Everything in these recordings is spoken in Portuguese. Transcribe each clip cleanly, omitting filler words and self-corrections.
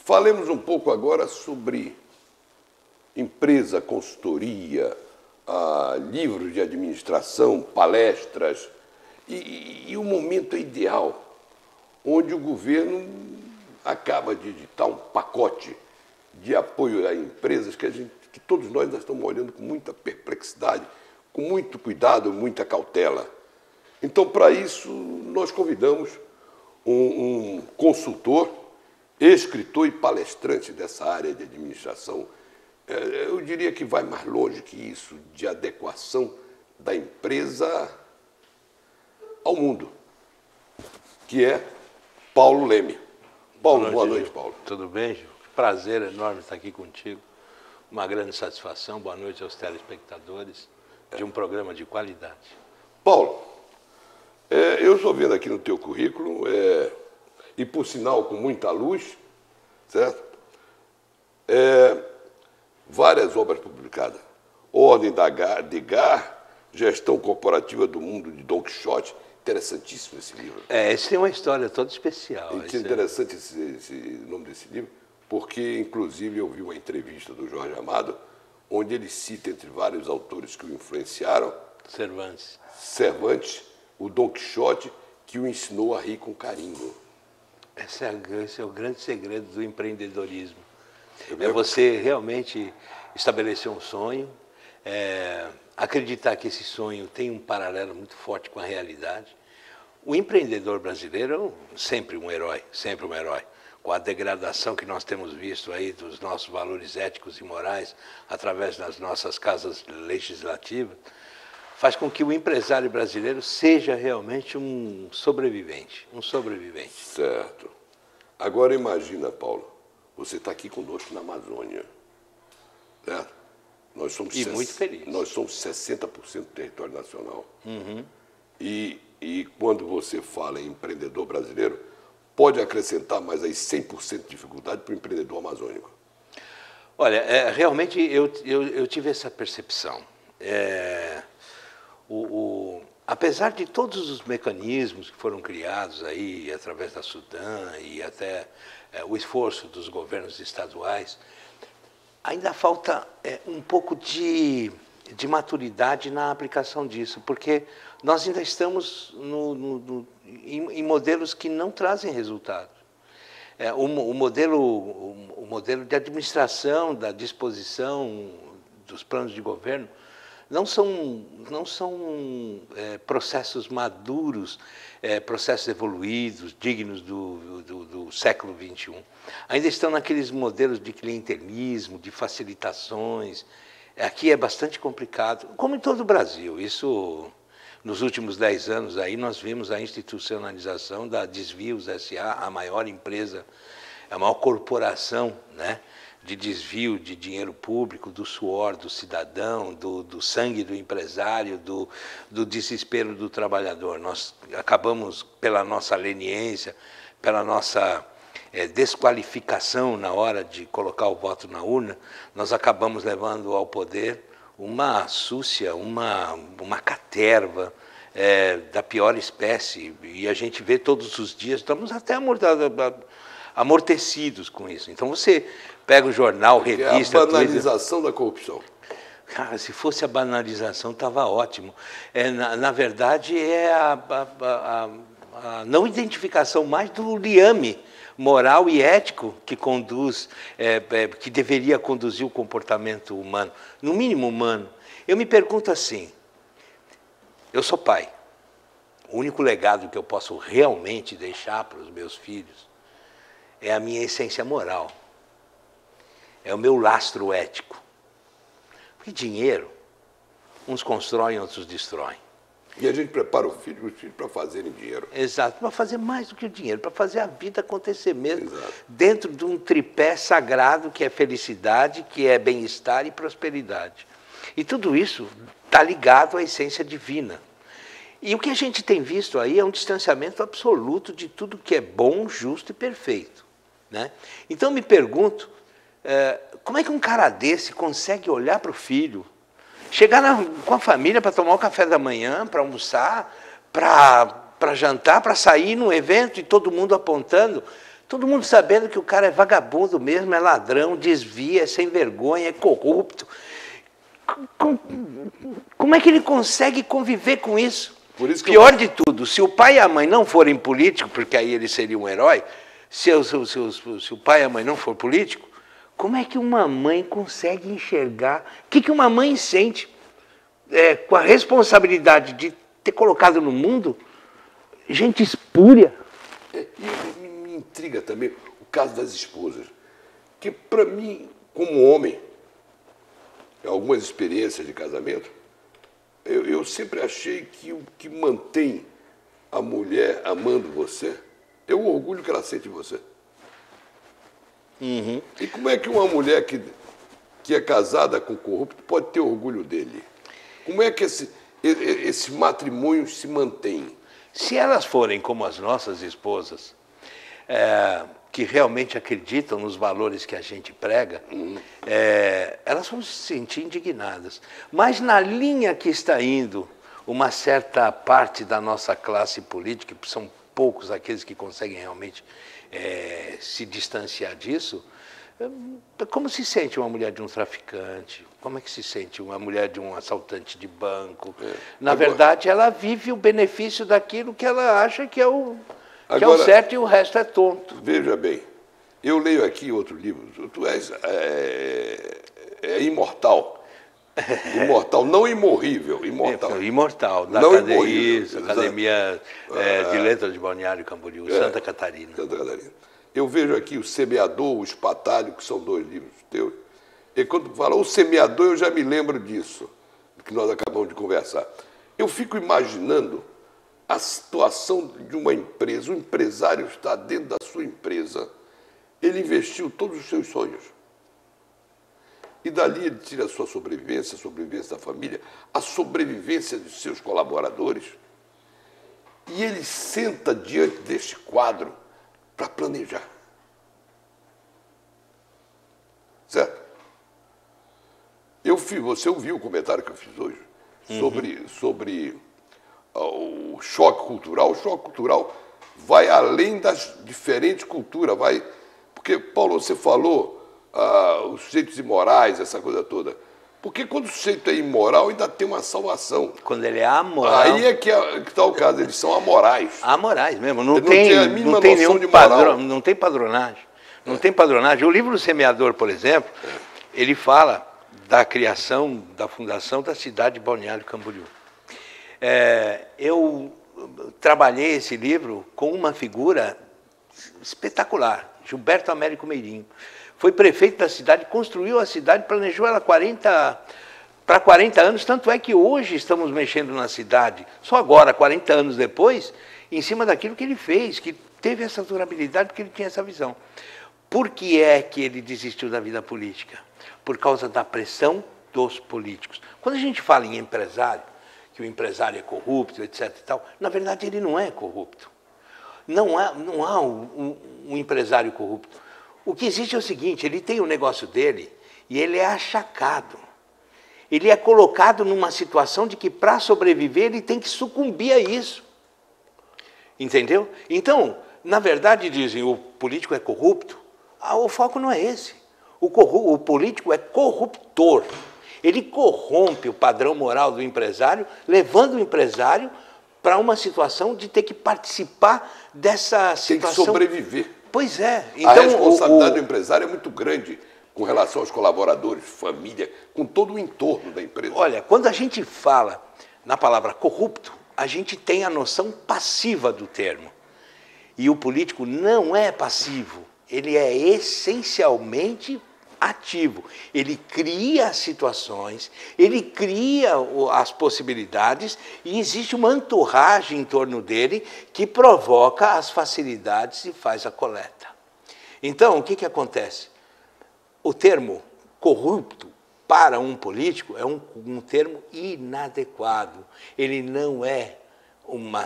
Falemos um pouco agora sobre empresa, consultoria, livros de administração, palestras, e o momento ideal, onde o governo acaba de editar um pacote de apoio a empresas que todos nós estamos olhando com muita perplexidade, com muito cuidado, muita cautela. Então, para isso, nós convidamos um consultor, escritor e palestrante dessa área de administração. Eu diria que vai mais longe que isso, de adequação da empresa ao mundo, que é Paulo Leme. Paulo, boa noite, Paulo. Tudo bem, Gil? Prazer enorme estar aqui contigo. Uma grande satisfação. Boa noite aos telespectadores de um programa de qualidade. Paulo, eu estou vendo aqui no teu currículo, e por sinal com muita luz, certo? Várias obras publicadas. Ordem de Gar, Gestão Corporativa do Mundo de Don Quixote. Interessantíssimo esse livro. Esse tem uma história toda especial. É interessante esse nome desse livro, porque, inclusive, eu vi uma entrevista do Jorge Amado, onde ele cita, entre vários autores que o influenciaram, Cervantes, o Don Quixote, que o ensinou a rir com carinho. Esse é o grande segredo do empreendedorismo. É você realmente estabelecer um sonho, acreditar que esse sonho tem um paralelo muito forte com a realidade. O empreendedor brasileiro é sempre um herói, sempre um herói. Com a degradação que nós temos visto aí dos nossos valores éticos e morais através das nossas casas legislativas, faz com que o empresário brasileiro seja realmente um sobrevivente, Certo. Agora imagina, Paulo, você está aqui conosco na Amazônia, certo? Nós somos muito feliz. Nós somos 60% do território nacional. Uhum. E quando você fala em empreendedor brasileiro, pode acrescentar mais aí 100% de dificuldade para o empreendedor amazônico. Olha, realmente eu tive essa percepção. Apesar de todos os mecanismos que foram criados aí através da Sudam e até o esforço dos governos estaduais, ainda falta um pouco de maturidade na aplicação disso, porque nós ainda estamos em modelos que não trazem resultado. O modelo de administração, da disposição dos planos de governo, não são processos maduros, processos evoluídos, dignos do século XXI. Ainda estão naqueles modelos de clientelismo, de facilitações. Aqui é bastante complicado, como em todo o Brasil. Isso, nos últimos 10 anos, aí nós vimos a institucionalização da Desvios S.A., a maior empresa, a maior corporação, né, de desvio de dinheiro público, do suor do cidadão, do sangue do empresário, do desespero do trabalhador. Nós acabamos, pela nossa leniência, pela nossa desqualificação na hora de colocar o voto na urna, nós acabamos levando ao poder uma súcia, uma caterva da pior espécie, e a gente vê todos os dias, estamos até amortecidos com isso. Então você pega o jornal, revista... É a banalização da corrupção. Cara, se fosse a banalização, estava ótimo. Na verdade, é a não identificação mais do liame moral e ético que conduz, que deveria conduzir o comportamento humano, no mínimo humano. Eu me pergunto assim, eu sou pai, o único legado que eu posso realmente deixar para os meus filhos é a minha essência moral, é o meu lastro ético. Porque dinheiro, uns constroem, outros destroem. E a gente prepara os filhos para fazerem dinheiro. Exato, para fazer mais do que o dinheiro, para fazer a vida acontecer mesmo. Exato. Dentro de um tripé sagrado que é felicidade, que é bem-estar e prosperidade. E tudo isso está ligado à essência divina. E o que a gente tem visto aí é um distanciamento absoluto de tudo que é bom, justo e perfeito, né? Então me pergunto, como é que um cara desse consegue olhar para o filho, chegar com a família para tomar o café da manhã, para almoçar, para jantar, para sair num evento e todo mundo apontando, Todo mundo sabendo que o cara é vagabundo mesmo, é ladrão, desvia, é sem vergonha, é corrupto. Como é que ele consegue conviver com isso? Por isso que Pior de tudo, se o pai e a mãe não forem políticos, porque aí ele seria um herói, se o pai e a mãe não for político, como é que uma mãe consegue enxergar? O que uma mãe sente com a responsabilidade de ter colocado no mundo gente espúria? E me intriga também o caso das esposas. Que, para mim, como homem, em algumas experiências de casamento, eu sempre achei que o que mantém a mulher amando você é o orgulho que ela sente em você. Uhum. E como é que uma mulher que é casada com corrupto pode ter orgulho dele? Como é que esse matrimônio se mantém? Se elas forem como as nossas esposas, que realmente acreditam nos valores que a gente prega, elas vão se sentir indignadas. Mas na linha que está indo uma certa parte da nossa classe política, que são poucos aqueles que conseguem realmente se distanciar disso, como se sente uma mulher de um traficante? Como é que se sente uma mulher de um assaltante de banco? Na verdade, ela vive o benefício daquilo que ela acha que é o certo e o resto é tonto. Veja bem, eu leio aqui outro livro. Tu és imortal. Imortal, não imorrível, imortal. Imortal, da não Academia de Letras de Balneário Camboriú, Santa Catarina. Santa Catarina. Eu vejo aqui o Semeador, o Espantalho, que são 2 livros teus. E quando tu fala o Semeador, eu já me lembro disso, que nós acabamos de conversar. Eu fico imaginando a situação de uma empresa. O empresário está dentro da sua empresa. Ele investiu todos os seus sonhos. E dali ele tira a sua sobrevivência, a sobrevivência da família, a sobrevivência dos seus colaboradores. E ele senta diante deste quadro para planejar. Certo? Você ouviu o comentário que eu fiz hoje sobre o choque cultural. O choque cultural vai além das diferentes culturas. Porque, Paulo, você falou os sujeitos imorais, essa coisa toda. Porque quando o sujeito é imoral, ainda tem uma salvação. Quando ele é amoral... Aí é que está o caso, eles são amorais. Amorais mesmo, não tem nenhum padrão, não tem padronagem. Não tem padronagem. O livro do Semeador, por exemplo, ele fala da criação, da fundação da cidade de Balneário Camboriú. Eu trabalhei esse livro com uma figura espetacular, Gilberto Américo Meirinho. Foi prefeito da cidade, construiu a cidade, planejou ela para 40 anos, tanto é que hoje estamos mexendo na cidade, só agora, 40 anos depois, em cima daquilo que ele fez, que teve essa durabilidade, porque ele tinha essa visão. Por que é que ele desistiu da vida política? Por causa da pressão dos políticos. Quando a gente fala em empresário, que o empresário é corrupto, etc. e tal, na verdade ele não é corrupto. Não há um empresário corrupto. O que existe é o seguinte, ele tem o negócio dele e ele é achacado. Ele é colocado numa situação de que, para sobreviver, ele tem que sucumbir a isso. Entendeu? Então, na verdade, dizem, o político é corrupto. O foco não é esse. O político é corruptor. Ele corrompe o padrão moral do empresário, levando o empresário para uma situação de ter que participar dessa situação. Tem que sobreviver. Pois é. Então, a responsabilidade do empresário é muito grande com relação aos colaboradores, família, com todo o entorno da empresa. Olha, quando a gente fala na palavra corrupto, a gente tem a noção passiva do termo. E o político não é passivo, ele é essencialmente ativo. Ele cria as situações, ele cria as possibilidades e existe uma entourage em torno dele que provoca as facilidades e faz a coleta. Então, o que acontece? O termo corrupto para um político é um termo inadequado. Ele não é uma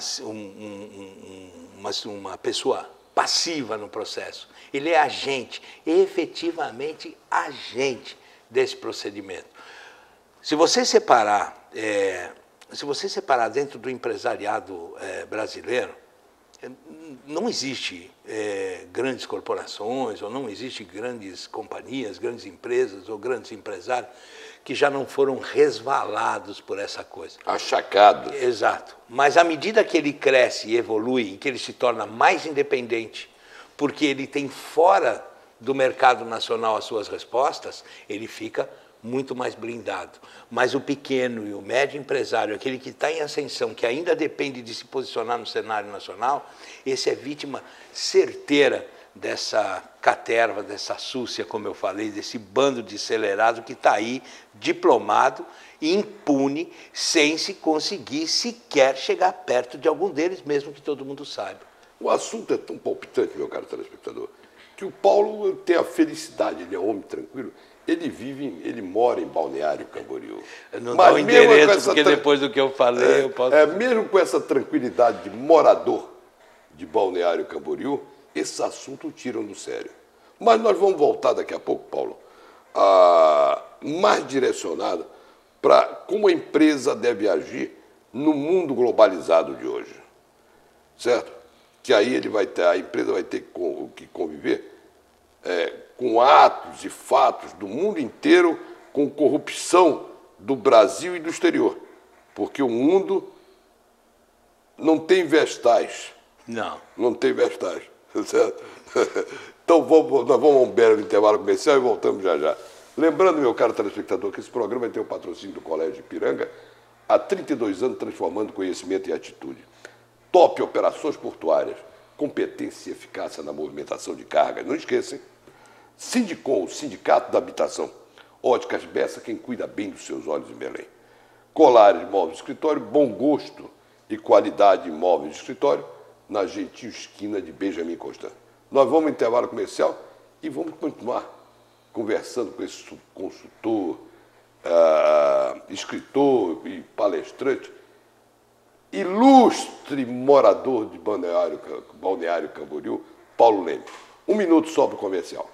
pessoa passiva no processo. Ele é agente, efetivamente agente desse procedimento. Se você separar dentro do empresariado brasileiro, não existe grandes corporações, ou não existe grandes companhias, grandes empresas ou grandes empresários que já não foram resvalados por essa coisa. Achacados. Exato. Mas à medida que ele cresce e evolui, e que ele se torna mais independente, porque ele tem fora do mercado nacional as suas respostas, ele fica muito mais blindado. Mas o pequeno e o médio empresário, aquele que está em ascensão, que ainda depende de se posicionar no cenário nacional, esse é vítima certeira dessa caterva, dessa súcia, como eu falei, desse bando de acelerado que está aí, diplomado, impune, sem se conseguir sequer chegar perto de algum deles, mesmo que todo mundo saiba. O assunto é tão palpitante, meu caro telespectador, que o Paulo tem a felicidade, ele é um homem tranquilo, ele mora em Balneário Camboriú. Não dá o endereço, porque depois do que eu falei, eu posso... Mesmo com essa tranquilidade de morador de Balneário Camboriú, esse assunto o tiram do sério. Mas nós vamos voltar daqui a pouco, Paulo, mais direcionado para como a empresa deve agir no mundo globalizado de hoje. Certo? Que aí a empresa vai ter que conviver com atos e fatos do mundo inteiro, com corrupção do Brasil e do exterior. Porque o mundo não tem vestais. Não tem vestais. Certo? Então, nós vamos a um breve intervalo comercial e voltamos já já. Lembrando, meu caro telespectador, que esse programa tem o patrocínio do Colégio Ipiranga, há 32 anos transformando conhecimento em atitude. Top Operações Portuárias, competência e eficácia na movimentação de carga. Não esqueçam, Sindicom, o Sindicato da Habitação. Óticas Bessa, quem cuida bem dos seus olhos em Belém. Colares Móveis de Escritório, bom gosto e qualidade em móveis de escritório, na gentil esquina de Benjamin Constant. Nós vamos ao intervalo comercial e vamos continuar conversando com esse consultor, escritor e palestrante, ilustre morador de Balneário Camboriú, Paulo Leme. Um minuto só para o comercial.